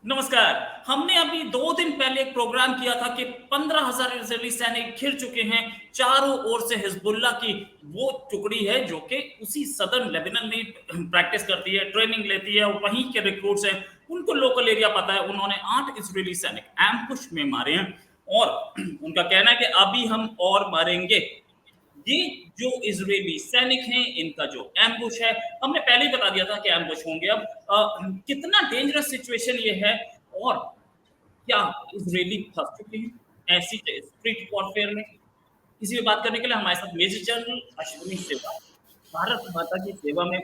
नमस्कार। हमने अभी 2 दिन पहले एक प्रोग्राम किया था कि 15,000 इजरायली सैनिक घिर चुके हैं। चारों ओर से हिजबुल्लाह की वो टुकड़ी है जो कि उसी सदर्न लेबनान में प्रैक्टिस करती है, ट्रेनिंग लेती है और वहीं के रिक्रूट्स हैं। उनको लोकल एरिया पता है। उन्होंने 8 इजरायली सैनिक एम्बुश में मारे हैं और उनका कहना है कि अभी हम और मारेंगे। ये जो इजरायली सैनिक हैं, इनका जो एम्बुश है, हमने पहले ही बता दिया था कि एम्बुश होंगे। अब कितना डेंजरस सिचुएशन ये है और क्या इजरायली फंस चुके हैं ऐसी स्ट्रीट वॉरफेयर में? इसी पे बात करने के लिए हमारे साथ मेजर जनरल अश्विनी सेवा, भारत माता की सेवा में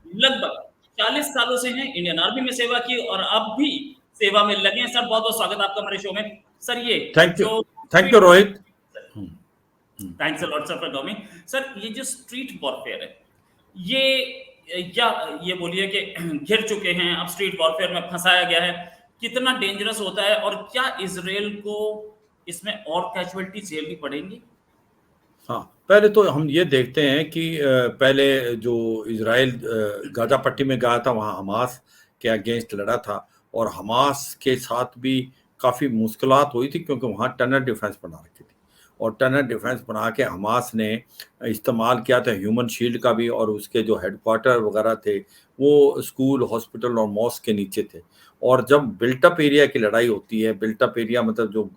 लगभग 40 सालों से हैं, इंडियन आर्मी में सेवा की और अब भी सेवा में लगे हैं। सर, बहुत बहुत स्वागत आपका हमारे शो में। सर, ये थैंक यू, जो thank you Rohit. Thanks a lot sir for coming. Sir, ये जो स्ट्रीट वॉरफेयर है, ये या ये बोलिए कि घिर चुके हैं, अब स्ट्रीट वॉरफेयर में फंसाया गया है, कितना डेंजरस होता है और क्या इजराइल को इसमें और कैजुअलिटी झेलनी पड़ेंगी? हाँ, पहले तो हम ये देखते हैं कि पहले जो इजराइल गाजा पट्टी में गया था, वहाँ हमास के अगेंस्ट लड़ा था और हमास के साथ भी काफ़ी मुश्किलात हुई थी, क्योंकि वहाँ टनल डिफेंस बना रखी थी और टनल डिफेंस बना के हमास ने इस्तेमाल किया था ह्यूमन शील्ड का भी, और उसके जो हेडक्वार्टर वगैरह थे वो स्कूल, हॉस्पिटल और मॉस्क के नीचे थे। और जब बिल्टअप एरिया की लड़ाई होती है, बिल्टअप एरिया मतलब जो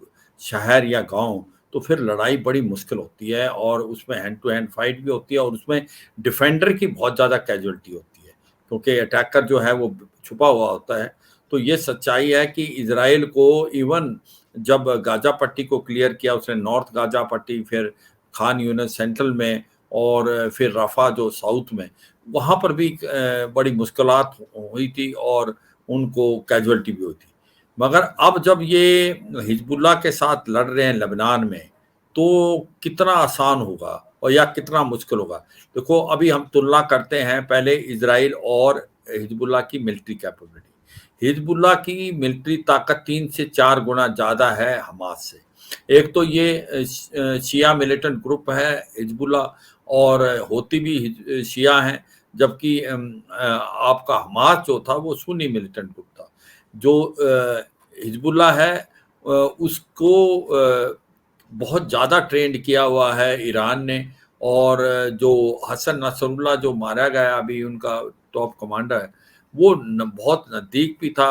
शहर या गांव, तो फिर लड़ाई बड़ी मुश्किल होती है और उसमें हैंड टू हैंड फाइट भी होती है और उसमें डिफेंडर की बहुत ज़्यादा कैजुअलिटी होती है, क्योंकि अटैकर जो है वो छुपा हुआ होता है। तो ये सच्चाई है कि इजराइल को इवन जब गाजा पट्टी को क्लियर किया उसने, नॉर्थ गाजा पट्टी, फिर खान यूनिस सेंट्रल में, और फिर रफा जो साउथ में, वहाँ पर भी बड़ी मुश्किलात हुई थी और उनको कैजुअलिटी भी हुई थी। मगर अब जब ये हिजबुल्लाह के साथ लड़ रहे हैं लेबनान में, तो कितना आसान होगा और या कितना मुश्किल होगा। देखो, अभी हम तुलना करते हैं पहले इजराइल और हिजबुल्लाह की मिलिट्री कैपेबिलिटी। हिजबुल्लाह की मिलिट्री ताकत 3 से 4 गुना ज़्यादा है हमास से। एक तो ये शिया मिलिटेंट ग्रुप है हिजबुल्लाह, और होती भी शिया हैं, जबकि आपका हमास जो था वो सुन्नी मिलिटेंट ग्रुप था। जो हिजबुल्लाह है उसको बहुत ज़्यादा ट्रेंड किया हुआ है ईरान ने, और जो हसन नसरुल्लाह जो मारा गया अभी, उनका टॉप कमांडर है, वो बहुत नज़दीक भी था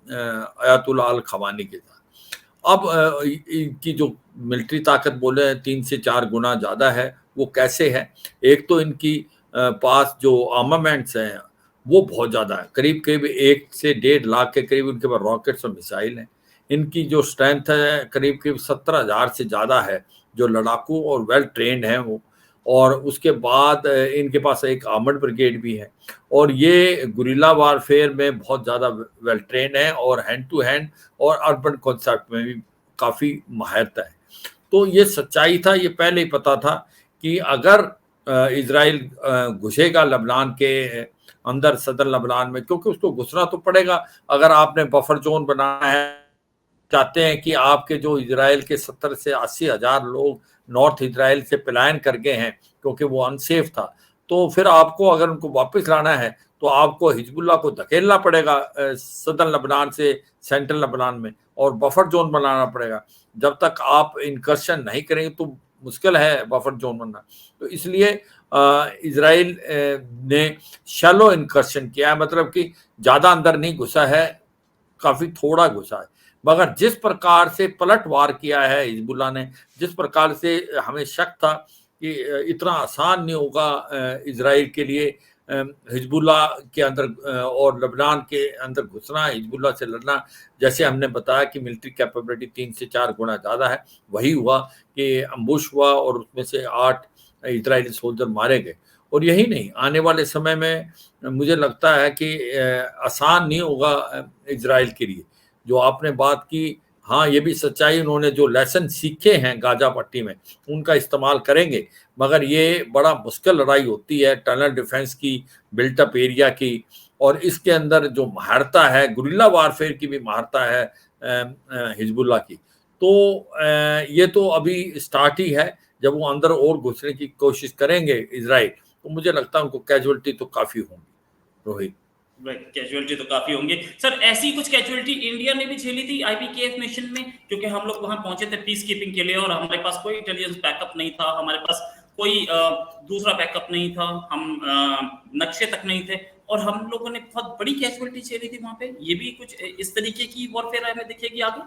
अयातुल्ला अल खमानी के साथ। अब इनकी जो मिलिट्री ताकत बोले 3 से 4 गुना ज़्यादा है, वो कैसे है? एक तो इनकी पास जो आर्मामेंट्स हैं वो बहुत ज़्यादा है, करीब करीब 1 से 1.5 लाख के करीब उनके पास रॉकेट्स और मिसाइल हैं। इनकी जो स्ट्रेंथ है करीब करीब 17,000 से ज़्यादा है, जो लड़ाकू और वेल ट्रेंड हैं वो। और उसके बाद इनके पास एक आर्मर्ड ब्रिगेड भी है, और ये गुरिल्ला वारफेयर में बहुत ज़्यादा वेल ट्रेंड है, और हैंड टू हैंड और अर्बन कॉन्सेप्ट में भी काफ़ी माहिरता है। तो ये सच्चाई था, ये पहले ही पता था कि अगर इजराइल घुसेगा लेबनान के अंदर, सदर लेबनान में, क्योंकि उसको घुसना तो पड़ेगा। अगर आपने बफर जोन बनाना है, चाहते हैं कि आपके जो इजराइल के 70 से 80 हजार लोग नॉर्थ इजराइल से पलायन कर गए हैं क्योंकि वो अनसेफ था, तो फिर आपको अगर उनको वापस लाना है तो आपको हिजबुल्लाह को धकेलना पड़ेगा सदर्न लेबनान से सेंट्रल लेबनान में, और बफर जोन बनाना पड़ेगा। जब तक आप इनकर्शन नहीं करेंगे तो मुश्किल है बफर जोन बनना। तो इसलिए इजराइल ने शैलो इनकर्शन किया है, मतलब कि ज़्यादा अंदर नहीं घुसा है, काफ़ी थोड़ा घुसा है। मगर जिस प्रकार से पलटवार किया है हिजबुल्लाह ने, जिस प्रकार से हमें शक था कि इतना आसान नहीं होगा इजराइल के लिए हिजबुल्लाह के अंदर और लेबनान के अंदर घुसना, हिजबुल्लाह से लड़ना। जैसे हमने बताया कि मिलिट्री कैपेबिलिटी 3 से 4 गुना ज़्यादा है, वही हुआ कि अम्बुश हुआ और उसमें से 8 इजरायली सोल्जर मारे गए। और यही नहीं, आने वाले समय में मुझे लगता है कि आसान नहीं होगा इजराइल के लिए। जो आपने बात की, हाँ, ये भी सच्चाई, उन्होंने जो लेसन सीखे हैं गाजा पट्टी में उनका इस्तेमाल करेंगे, मगर ये बड़ा मुश्किल लड़ाई होती है टनल डिफेंस की, बिल्टअप एरिया की, और इसके अंदर जो महारता है, गुरिल्ला वारफेयर की भी महारता है हिजबुल्लाह की। तो ये तो अभी स्टार्ट ही है। जब वो अंदर और घुसने की कोशिश करेंगे इजराइल, तो मुझे लगता है उनको कैजुअलिटी तो काफ़ी होंगी रोहित। राइट, कैजुअलिटी तो काफी होंगे सर। ऐसी कुछ कैजुअलिटी इंडिया ने भी झेली थी आईपीकेएफ मिशन में, क्योंकि हम लोग वहां पहुंचे थे पीस कीपिंग के लिए और हमारे पास कोई इंटेलिजेंस बैकअप नहीं था, हमारे पास कोई दूसरा बैकअप नहीं था, हम नक्शे तक नहीं थे और हम लोगों ने बहुत बड़ी कैजुअलिटी झेली थी वहां पे। ये भी कुछ इस तरीके की वॉरफेयर हमें दिखेगी आगे?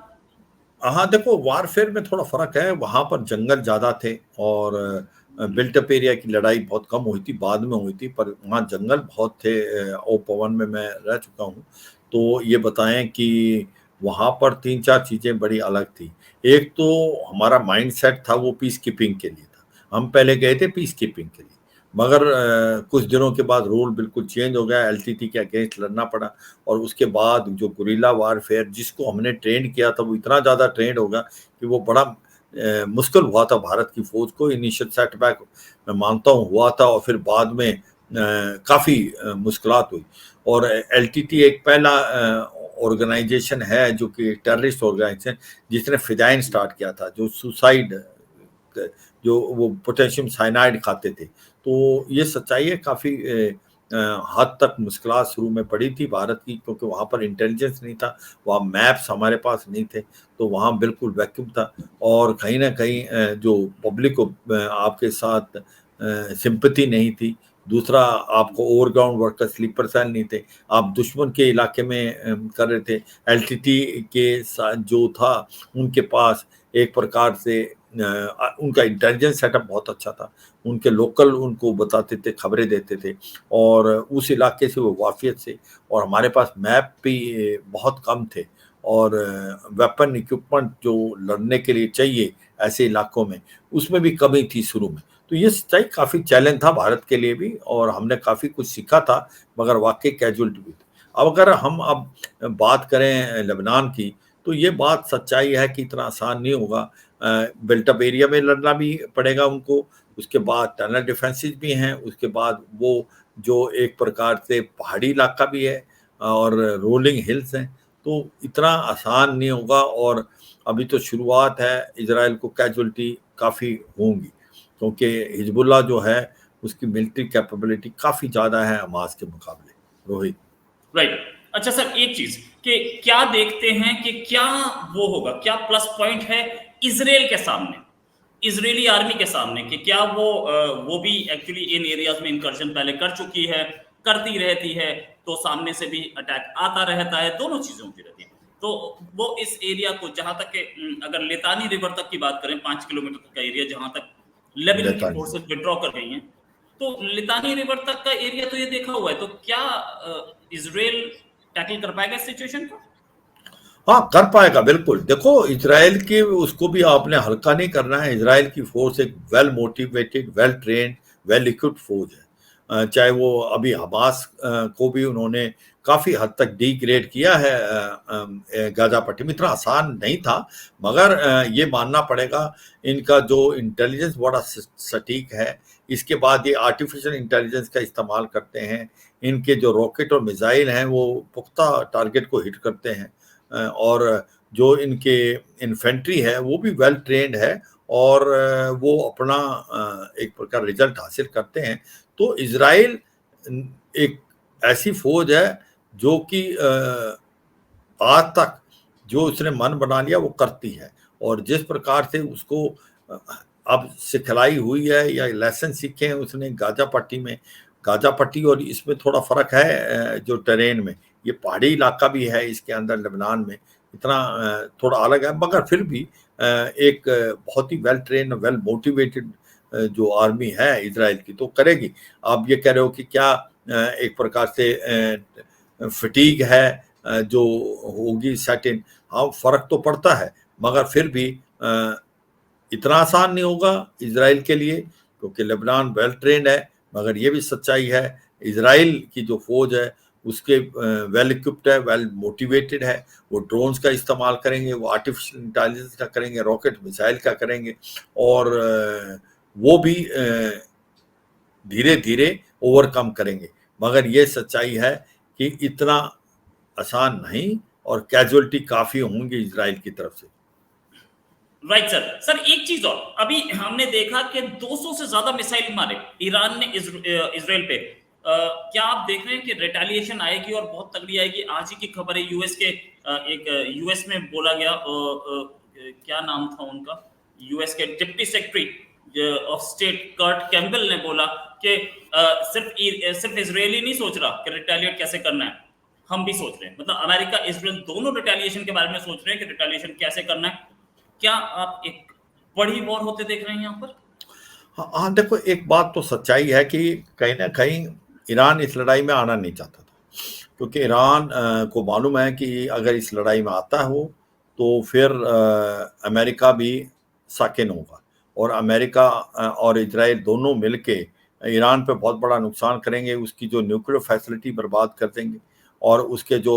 हाँ, देखो वारफेयर में थोड़ा फ़र्क है, वहाँ पर जंगल ज़्यादा थे और बिल्ट अप एरिया की लड़ाई बहुत कम हुई थी, बाद में हुई थी, पर वहाँ जंगल बहुत थे। ओ-पवन में मैं रह चुका हूँ, तो ये बताएँ कि वहाँ पर 3-4 चीज़ें बड़ी अलग थी। एक तो हमारा माइंडसेट था वो पीस कीपिंग के लिए था। हम पहले गए थे पीस कीपिंग के लिए, मगर कुछ दिनों के बाद रूल बिल्कुल चेंज हो गया, एलटीटी के अगेंस्ट लड़ना पड़ा और उसके बाद जो गुरिल्ला वारफेयर जिसको हमने ट्रेंड किया था वो इतना ज़्यादा ट्रेंड हो गया कि वो बड़ा मुश्किल हुआ था भारत की फौज को। इनिशियल सेटबैक मैं मानता हूँ हुआ था और फिर बाद में काफ़ी मुश्किलात हुई और एलटीटी एक पहला ऑर्गेनाइजेशन है जो कि टेररिस्ट ऑर्गेनाइजेशन जिसने फिजाइन स्टार्ट किया था, जो सुसाइड जो वो पोटेशियम साइनाइड खाते थे। तो ये सच्चाई है, काफ़ी हद तक मुश्किलात शुरू में पड़ी थी भारत की, क्योंकि वहाँ पर इंटेलिजेंस नहीं था, वहाँ मैप्स हमारे पास नहीं थे, तो वहाँ बिल्कुल वैक्यूम था और कहीं न कहीं जो पब्लिक को आपके साथ सिम्पैथी नहीं थी। दूसरा, आपको ओवरग्राउंड वर्कर स्लीपर सेल नहीं थे, आप दुश्मन के इलाके में कर रहे थे। एलटीटी के साथ जो था उनके पास एक प्रकार से उनका इंटेलिजेंस सेटअप बहुत अच्छा था, उनके लोकल उनको बताते थे, खबरें देते थे और उस इलाके से वो वाकिफ़ से और हमारे पास मैप भी बहुत कम थे और वेपन इक्विपमेंट जो लड़ने के लिए चाहिए ऐसे इलाकों में, उसमें भी कमी थी शुरू में। तो ये सच्चाई काफ़ी चैलेंज था भारत के लिए भी और हमने काफ़ी कुछ सीखा था, मगर वाक़ई कैजुअलिटी भी थी। अब अगर हम अब बात करें लेबनान की, तो ये बात सच्चाई है कि इतना आसान नहीं होगा। बिल्ट अप एरिया में लड़ना भी पड़ेगा उनको, उसके बाद टनल डिफेंसेस भी हैं, उसके बाद वो जो एक प्रकार से पहाड़ी इलाका भी है और रोलिंग हिल्स हैं, तो इतना आसान नहीं होगा और अभी तो शुरुआत है, इज़राइल को कैजुअलिटी काफ़ी होंगी, क्योंकि हिज़बुल्लाह जो है, उसकी मिलिट्री कैपेबिलिटी काफ़ी ज़्यादा है हमास के मुकाबले। रोहित। राइट। अच्छा सर, एक चीज कि क्या देखते हैं कि क्या वो होगा, क्या प्लस पॉइंट है इसराइल के सामने, इजरायली आर्मी के सामने, कि क्या वो भी एक्चुअली इन एरियाज में इंकर्जन पहले कर चुकी है, करती रहती है, तो सामने से भी अटैक आता रहता है, दोनों चीजें होती रहती है। तो वो इस एरिया को जहां तक अगर लितानी रिवर तक की बात करें, 5 किलोमीटर तक का एरिया जहां तक लेबनान की लेतानी। फोर्सेस विड्रॉ कर गई हैं, तो लितानी रिवर तक का एरिया तो ये देखा हुआ है, तो क्या इजराइल टैकल कर पाएगा इस सिचुएशन को? हाँ, कर पाएगा बिल्कुल। देखो इज़राइल की उसको भी आपने हल्का नहीं करना है। इज़राइल की फ़ोर्स एक well motivated, well trained, well equipped फ़ौज है। चाहे वो अभी हमास को भी उन्होंने काफ़ी हद तक डिग्रेड किया है गाज़ा पट्टी में। इतना आसान नहीं था, मगर ये मानना पड़ेगा इनका जो इंटेलिजेंस बड़ा सटीक है। इसके बाद ये आर्टिफ़िशियल इंटेलिजेंस का इस्तेमाल करते हैं। इनके जो रॉकेट और मिसाइल हैं वो पुख्ता टारगेट को हिट करते हैं। और जो इनके इन्फेंट्री है वो भी वेल ट्रेन्ड है और वो अपना एक प्रकार रिजल्ट हासिल करते हैं। तो इज़राइल एक ऐसी फौज है जो कि आज तक जो उसने मन बना लिया वो करती है और जिस प्रकार से उसको अ, अब सिखलाई हुई है या लेसन सीखे हैं उसने गाजा पट्टी में। गाजा पट्टी और इसमें थोड़ा फ़र्क है जो टेरेन में, ये पहाड़ी इलाका भी है इसके अंदर लेबनान में, इतना थोड़ा अलग है, मगर फिर भी एक बहुत ही वेल ट्रेन्ड, वेल मोटिवेटेड जो आर्मी है इज़राइल की, तो करेगी। आप ये कह रहे हो कि क्या एक प्रकार से फटीग है जो होगी सेटिन, हाँ, फ़र्क तो पड़ता है, मगर फिर भी इतना आसान नहीं होगा इज़राइल के लिए, क्योंकि लेबनान वेल ट्रेन्ड है, मगर ये भी सच्चाई है, इज़राइल की जो फ़ौज है, उसके वेल इक्विप्ड है, वेल मोटिवेटेड है, वो ड्रोन्स का इस्तेमाल करेंगे, वो आर्टिफ़िशियल इंटेलिजेंस का करेंगे, रॉकेट मिसाइल का करेंगे और वो भी धीरे-धीरे ओवरकम करेंगे। मगर ये सच्चाई है कि इतना आसान नहीं और कैजुअलिटी काफ़ी होंगी इज़राइल की तरफ से। Right sir. सर एक चीज और, अभी हमने देखा कि 200 से ज्यादा मिसाइल मारे ईरान ने इजराइल पे, क्या आप देख रहे हैं कि रिटेलिएशन आएगी और बहुत तगड़ी आएगी? आज ही की खबर है यूएस के एक यूएस में बोला गया क्या नाम था उनका, यूएस के deputy secretary of state Kurt Campbell ने बोला कि सिर्फ इजरायली नहीं सोच रहा कि रिटेलिएट कैसे करना है, हम भी सोच रहे हैं। मतलब अमेरिका इजराइल दोनों रिटेलिएशन के बारे में सोच रहे हैं कि रिटेलिएशन कैसे करना है। क्या आप एक बड़ी वॉर होते देख रहे हैं यहाँ पर? हाँ हाँ, देखो एक बात तो सच्चाई है कि कहीं ना कहीं ईरान इस लड़ाई में आना नहीं चाहता था, क्योंकि ईरान को मालूम है कि अगर इस लड़ाई में आता हो तो फिर अमेरिका भी साकिन होगा, और अमेरिका और इजराइल दोनों मिलके ईरान पे बहुत बड़ा नुकसान करेंगे, उसकी जो न्यूक्लियर फैसिलिटी बर्बाद कर देंगे, और उसके जो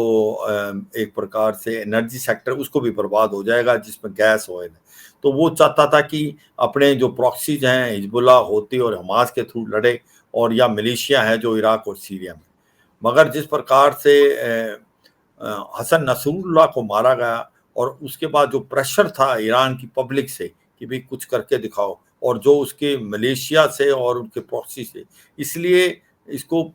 एक प्रकार से एनर्जी सेक्टर उसको भी बर्बाद हो जाएगा जिसमें गैस ऑयल है। तो वो चाहता था कि अपने जो प्रॉक्सीज हैं हिजबुल्लाह होती और हमास के थ्रू लड़े, और या मिलिशिया है जो इराक और सीरिया में। मगर जिस प्रकार से हसन नसरुल्लाह को मारा गया, और उसके बाद जो प्रेशर था ईरान की पब्लिक से कि भाई कुछ करके दिखाओ, और जो उसके मलेशिया से और उनके प्रॉक्सी से, इसलिए इसको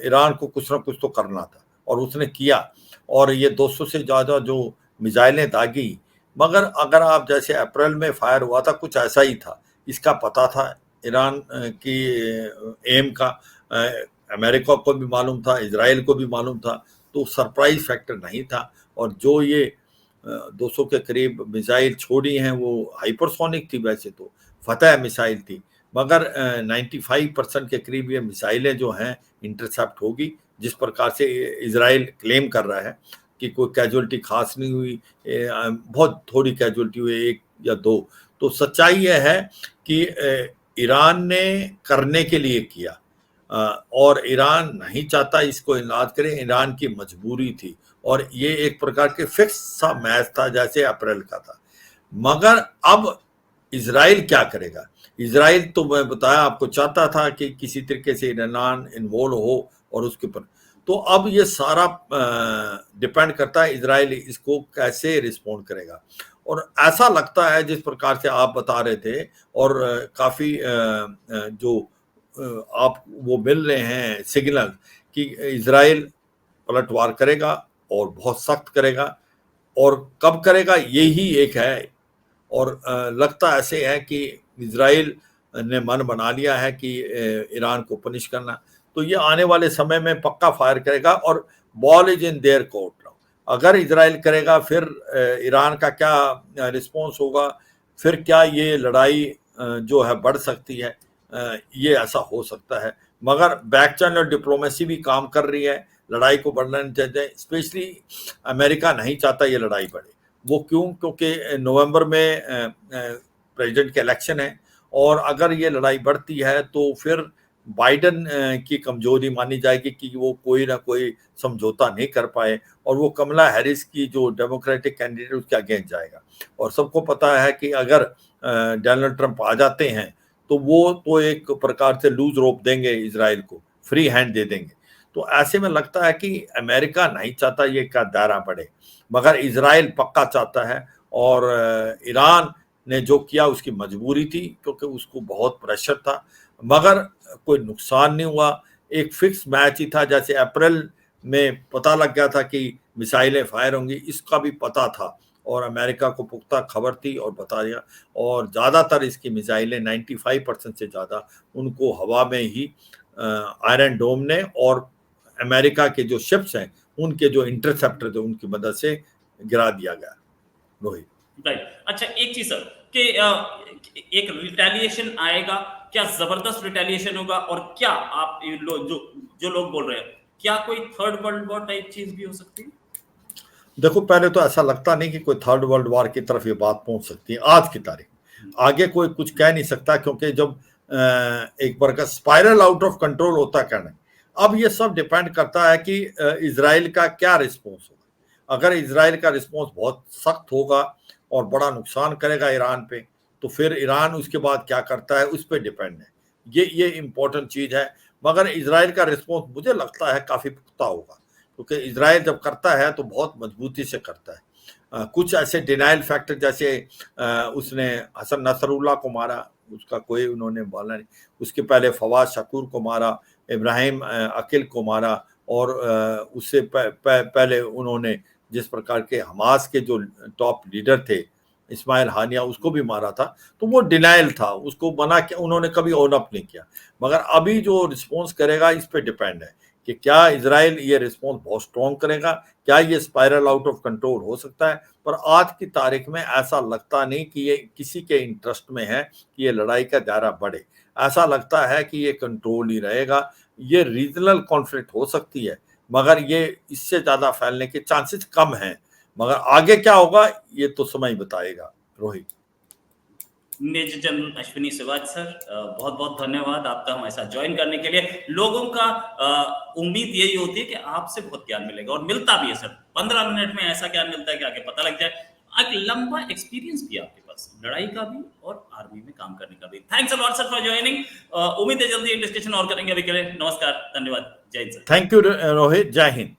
ईरान को कुछ ना कुछ तो करना था, और उसने किया। और ये 200 से ज़्यादा जो मिसाइलें दागी, मगर अगर आप जैसे अप्रैल में फायर हुआ था कुछ ऐसा ही था, इसका पता था ईरान की एम का, अमेरिका को भी मालूम था, इजराइल को भी मालूम था, तो सरप्राइज फैक्टर नहीं था। और जो ये 200 के करीब मिसाइल छोड़ी हैं वो हाइपरसोनिक थी, वैसे तो फतह मिसाइल थी, मगर 95% के करीब ये मिसाइलें जो हैं इंटरसेप्ट होगी, जिस प्रकार से इजराइल क्लेम कर रहा है कि कोई कैजुअलिटी खास नहीं हुई, बहुत थोड़ी कैजुअलिटी हुई, 1 या 2। तो सच्चाई यह है कि ईरान ने करने के लिए किया, और ईरान नहीं चाहता इसको इलाज करें, ईरान की मजबूरी थी, और ये एक प्रकार के फिक्स सा मैच था जैसे अप्रैल का था। मगर अब इजराइल क्या करेगा? इजराइल तो मैं बताया आपको चाहता था कि किसी तरीके से ईरान इन्वॉल्व हो, और उसके ऊपर तो अब ये सारा डिपेंड करता है इजराइल इसको कैसे रिस्पॉन्ड करेगा। और ऐसा लगता है जिस प्रकार से आप बता रहे थे, और काफ़ी जो आप वो मिल रहे हैं सिग्नल कि इजराइल पलटवार करेगा और बहुत सख्त करेगा, और कब करेगा यही एक है। और लगता ऐसे है कि इजराइल ने मन बना लिया है कि ईरान को पनिश करना, तो ये आने वाले समय में पक्का फायर करेगा, और ball is in their court. अगर इजराइल करेगा फिर ईरान का क्या रिस्पॉन्स होगा, फिर क्या ये लड़ाई जो है बढ़ सकती है, ये ऐसा हो सकता है। मगर बैक चैनल डिप्लोमेसी भी काम कर रही है, लड़ाई को बढ़ना नहीं चाहते, स्पेशली अमेरिका नहीं चाहता ये लड़ाई बढ़े। वो क्यों? क्योंकि नवंबर में प्रेसिडेंट के इलेक्शन है, और अगर ये लड़ाई बढ़ती है तो फिर बाइडन की कमजोरी मानी जाएगी कि वो कोई ना कोई समझौता नहीं कर पाए, और वो कमला हैरिस की जो डेमोक्रेटिक कैंडिडेट उसके अगेंस्ट जाएगा। और सबको पता है कि अगर डोनाल्ड ट्रंप आ जाते हैं तो वो तो एक प्रकार से लूज रोप देंगे, इजराइल को फ्री हैंड दे देंगे। तो ऐसे में लगता है कि अमेरिका नहीं चाहता ये का दायरा बढ़े, मगर इजराइल पक्का चाहता है। और ईरान ने जो किया उसकी मजबूरी थी, क्योंकि उसको बहुत प्रेशर था, मगर कोई नुकसान नहीं हुआ। एक फिक्स मैच ही था, जैसे अप्रैल में पता लग गया था कि मिसाइलें फायर होंगी, इसका भी पता था, और अमेरिका को पुख्ता खबर थी और बता दिया। और ज़्यादातर इसकी मिसाइलें 95% से ज़्यादा उनको हवा में ही आयरन डोम ने और अमेरिका के जो शिप्स हैं उनके जो इंटरसेप्टर थे उनकी मदद से गिरा दिया गया। रोहित, राइट। अच्छा, एक चीज सर कि एक रिटेलिएशन आएगा, क्या जबरदस्त रिटेलिएशन होगा, और क्या आप जो लोग बोल रहे हैं क्या कोई थर्ड वर्ल्ड वॉर टाइप चीज भी हो सकती है? देखो पहले तो ऐसा लगता नहीं कि कोई थर्ड वर्ल्ड वॉर की तरफ ये बात पहुंच सकती है आज की तारीख। आगे कोई कुछ कह नहीं सकता, क्योंकि जब एक बार का स्पाइरल आउट ऑफ कंट्रोल होता है कहना। अब ये सब डिपेंड करता है कि इजराइल का क्या रिस्पॉन्स होगा। अगर इजराइल का रिस्पॉन्स बहुत सख्त होगा और बड़ा नुकसान करेगा ईरान पे, तो फिर ईरान उसके बाद क्या करता है उस पर डिपेंड है। ये इम्पोर्टेंट चीज है। मगर इजराइल का रिस्पॉन्स मुझे लगता है काफी पुख्ता होगा, क्योंकि इजराइल जब करता है तो बहुत मजबूती से करता है। कुछ ऐसे डिनाइल फैक्टर, जैसे उसने हसन नसरुल्लाह को मारा, उसका कोई उन्होंने बोला नहीं। उसके पहले फवाद शकूर को मारा, इब्राहिम अकील को मारा और उससे पहले उन्होंने जिस प्रकार के हमास के जो टॉप लीडर थे इस्माइल हानिया उसको भी मारा था, तो वो डिनाइल था, उसको मना किया, उन्होंने कभी ओन अप नहीं किया। मगर अभी जो रिस्पॉन्स करेगा इस पे डिपेंड है कि क्या इजराइल ये रिस्पॉन्स बहुत स्ट्रॉन्ग करेगा, क्या ये स्पाइरल आउट ऑफ कंट्रोल हो सकता है। पर आज की तारीख में ऐसा लगता नहीं कि ये किसी के इंटरेस्ट में है कि ये लड़ाई का दायरा बढ़े। ऐसा लगता है कि ये कंट्रोल ही रहेगा। ये रीजनल कॉन्फ्लिक्ट हो सकती है मगर ये इससे ज्यादा फैलने के चांसेस कम हैं। मगर आगे क्या होगा ये तो समय बताएगा। रोहित। मेजर जनरल अश्विनी शिवाज सर, बहुत बहुत धन्यवाद आपका हमारे साथ ज्वाइन करने के लिए। लोगों का उम्मीद यही होती है कि आपसे बहुत ज्ञान मिलेगा और मिलता भी है सर। 15 मिनट में ऐसा ज्ञान मिलता है कि आगे पता लग जाए। एक लंबा एक्सपीरियंस भी आपके पास, लड़ाई का भी और आर्मी में काम करने का भी। Thanks a lot sir for joining. उम्मीद है जल्दी डिस्कशन और करेंगे। अभी के लिए नमस्कार, धन्यवाद, जय Hind sir. Thank you Rohit, जय हिंद।